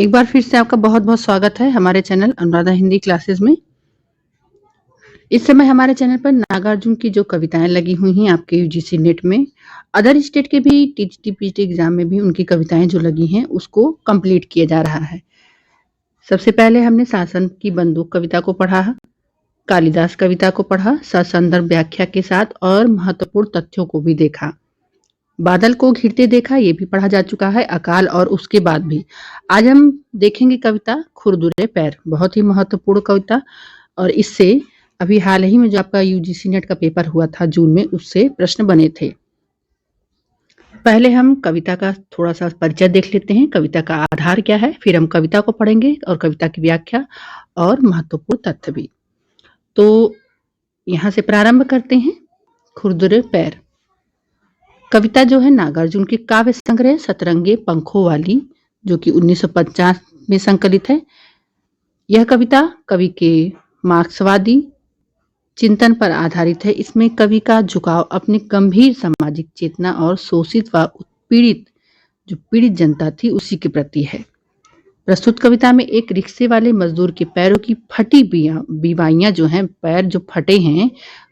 एक बार फिर से आपका बहुत-बहुत स्वागत है हमारे चैनल अनुराधा हिंदी क्लासेस में। इस समय हमारे चैनल पर नागार्जुन की जो कविताएं लगी हुई हैं आपके यूजीसी नेट में, अदर स्टेट के भी टीजीटी पीटी एग्जाम में भी उनकी कविताएं जो लगी हैं उसको कंप्लीट किया जा रहा है। सबसे पहले हमने शासन की बंदूक कविता को पढ़ा, कालिदास कविता को पढ़ा ससंदर्भ व्याख्या के साथ और महत्वपूर्ण तथ्यों को भी देखा। बादल को घिरते देखा ये भी पढ़ा जा चुका है, अकाल और उसके बाद भी। आज हम देखेंगे कविता खुरदुरे पैर, बहुत ही महत्वपूर्ण कविता। और इससे अभी हाल ही में जो आपका यूजीसी नेट का पेपर हुआ था जून में, उससे प्रश्न बने थे। पहले हम कविता का थोड़ा सा परिचय देख लेते हैं, कविता का आधार क्या है, फिर हम कविता को पढ़ेंगे और कविता की व्याख्या और महत्वपूर्ण तथ्य भी। तो यहाँ से प्रारंभ करते हैं। खुरदुरे पैर कविता जो है नागार्जुन की काव्य संग्रह सतरंगे पंखों वाली, जो कि 1950 में संकलित है। यह कविता कवि के मार्क्सवादी चिंतन पर आधारित है। इसमें कवि का झुकाव अपनी गंभीर सामाजिक चेतना और शोषित व उत्पीड़ित जो पीड़ित जनता थी उसी के प्रति है। प्रस्तुत कविता में एक रिक्शे वाले मजदूर के पैरों की फटी बीवाइयां जो हैं, पैर जो फटे हैं,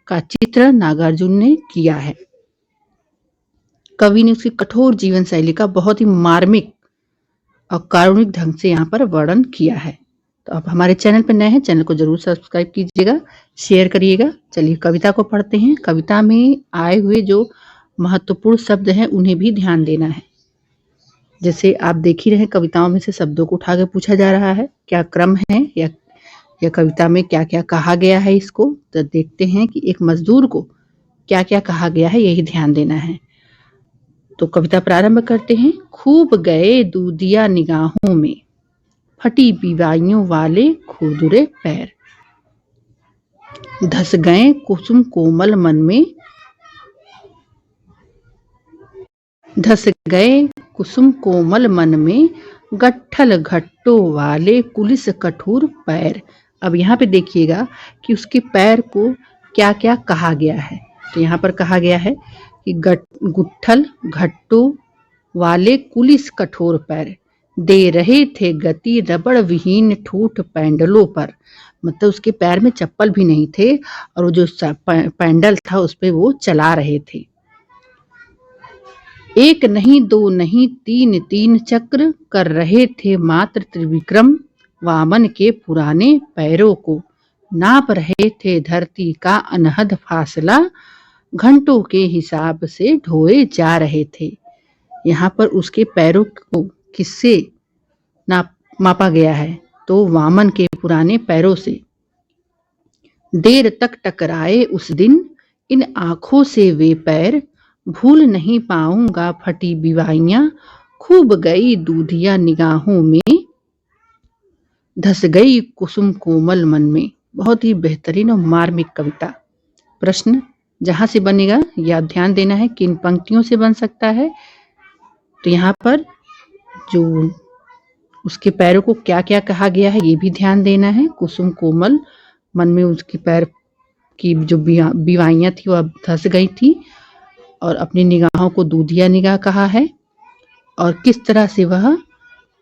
का चित्र नागार्जुन ने किया है। कवि ने उसकी कठोर जीवन शैली का बहुत ही मार्मिक और कारुणिक ढंग से यहाँ पर वर्णन किया है। तो आप हमारे चैनल पर नए हैं, चैनल को जरूर सब्सक्राइब कीजिएगा, शेयर करिएगा। चलिए कविता को पढ़ते हैं। कविता में आए हुए जो महत्वपूर्ण शब्द हैं उन्हें भी ध्यान देना है। जैसे आप देख ही रहे हैं, कविताओं में से शब्दों को उठा के पूछा जा रहा है, क्या क्रम है या कविता में क्या क्या कहा गया है। इसको तो देखते हैं कि एक मजदूर को क्या क्या कहा गया है, यही ध्यान देना है। तो कविता प्रारंभ करते हैं। खूब गए दूधिया निगाहों में, फटी बीवाइयों वाले खुरदुरे पैर, धस गए कुसुम कोमल मन में, धस गए कुसुम कोमल मन में, गट्ठल घट्टों वाले कुलिस कठोर पैर। अब यहाँ पे देखिएगा कि उसके पैर को क्या क्या कहा गया है। तो यहाँ पर कहा गया है कि गुट्ठल घट्टों वाले कुलिस कठोर पैर दे रहे थे गति रबड़ विहीन ठूठ पैंडलों पर। मतलब उसके पैर में चप्पल भी नहीं थे और वो जो पैंडल था उस पे वो चला रहे थे। एक नहीं दो नहीं तीन तीन चक्र कर रहे थे मात्र त्रिविक्रम, वामन के पुराने पैरों को नाप रहे थे धरती का अनहद फासला, घंटों के हिसाब से ढोए जा रहे थे। यहाँ पर उसके पैरों को किससे मापा गया है? तो वामन के पुराने पैरों से। देर तक टकराए उस दिन इन आंखों से वे पैर, भूल नहीं पाऊंगा फटी बीवाइयां, खूब गई दूधिया निगाहों में, धस गई कुसुम कोमल मन में। बहुत ही बेहतरीन और मार्मिक कविता। प्रश्न जहां से बनेगा या ध्यान देना है, किन पंक्तियों से बन सकता है। तो यहाँ पर जो उसके पैरों को क्या क्या कहा गया है ये भी ध्यान देना है। कुसुम कोमल मन में उसके पैर की जो बीवाइयां थी वह धस गई थी और अपनी निगाहों को दूधिया निगाह कहा है। और किस तरह से वह,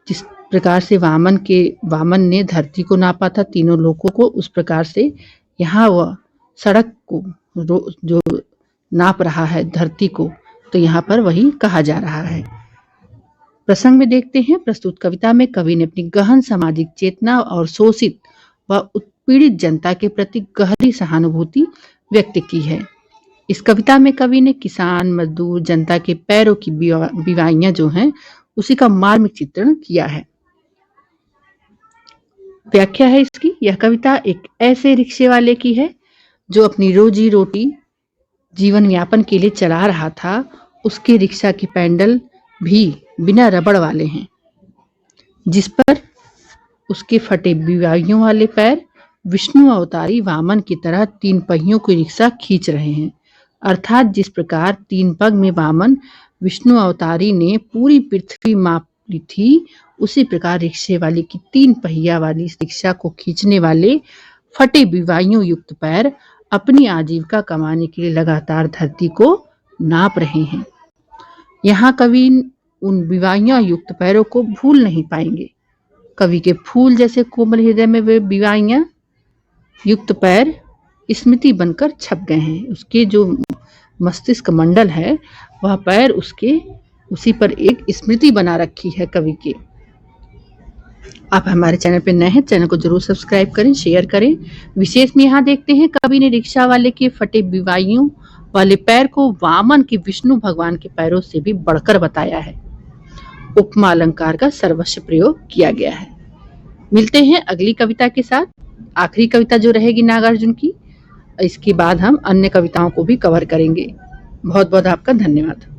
जिस प्रकार से वामन ने धरती को नापा था तीनों लोगों को, उस प्रकार से यहाँ वह सड़क को जो नाप रहा है धरती को, तो यहाँ पर वही कहा जा रहा है। प्रसंग में देखते हैं। प्रस्तुत कविता में कवि ने अपनी गहन सामाजिक चेतना और शोषित व उत्पीड़ित जनता के प्रति गहरी सहानुभूति व्यक्त की है। इस कविता में कवि ने किसान मजदूर जनता के पैरों की बीवाइयां जो हैं उसी का मार्मिक चित्रण किया है। व्याख्या है इसकी। यह कविता एक ऐसे रिक्शे वाले की है जो अपनी रोजी रोटी जीवन यापन के लिए चला रहा था। उसके रिक्शा की पैंडल भी बिना रबड़ वाले हैं, जिस पर उसके फटे बीवाइयों वाले पैर विष्णु अवतारी वामन की तरह तीन पहियों की रिक्शा खींच रहे हैं। अर्थात जिस प्रकार तीन पग में वामन विष्णु अवतारी ने पूरी पृथ्वी माप ली थी, उसी प्रकार रिक्शे वाले की तीन पहिया वाली रिक्शा को खींचने वाले फटे बीवाइयों युक्त पैर अपनी आजीविका कमाने के लिए लगातार धरती को नाप रहे हैं। यहाँ कवि उन बीवाइयां युक्त पैरों को भूल नहीं पाएंगे। कवि के फूल जैसे कोमल हृदय में वे विवाहियां युक्त पैर स्मृति बनकर छप गए हैं। उसके जो मस्तिष्क मंडल है वह पैर उसके उसी पर एक स्मृति बना रखी है कवि के। आप हमारे चैनल पे नए हैं, चैनल को जरूर सब्सक्राइब करें, शेयर करें। विशेष में यहाँ देखते हैं कवि ने रिक्शा वाले के फटे विवाहियों वाले पैर को वामन के विष्णु भगवान के पैरों से भी बढ़कर बताया है। उपमा अलंकार का सर्वस्व प्रयोग किया गया है। मिलते हैं अगली कविता के साथ। आखिरी कविता जो रहेगी नागार्जुन की, इसके बाद हम अन्य कविताओं को भी कवर करेंगे। बहुत बहुत आपका धन्यवाद।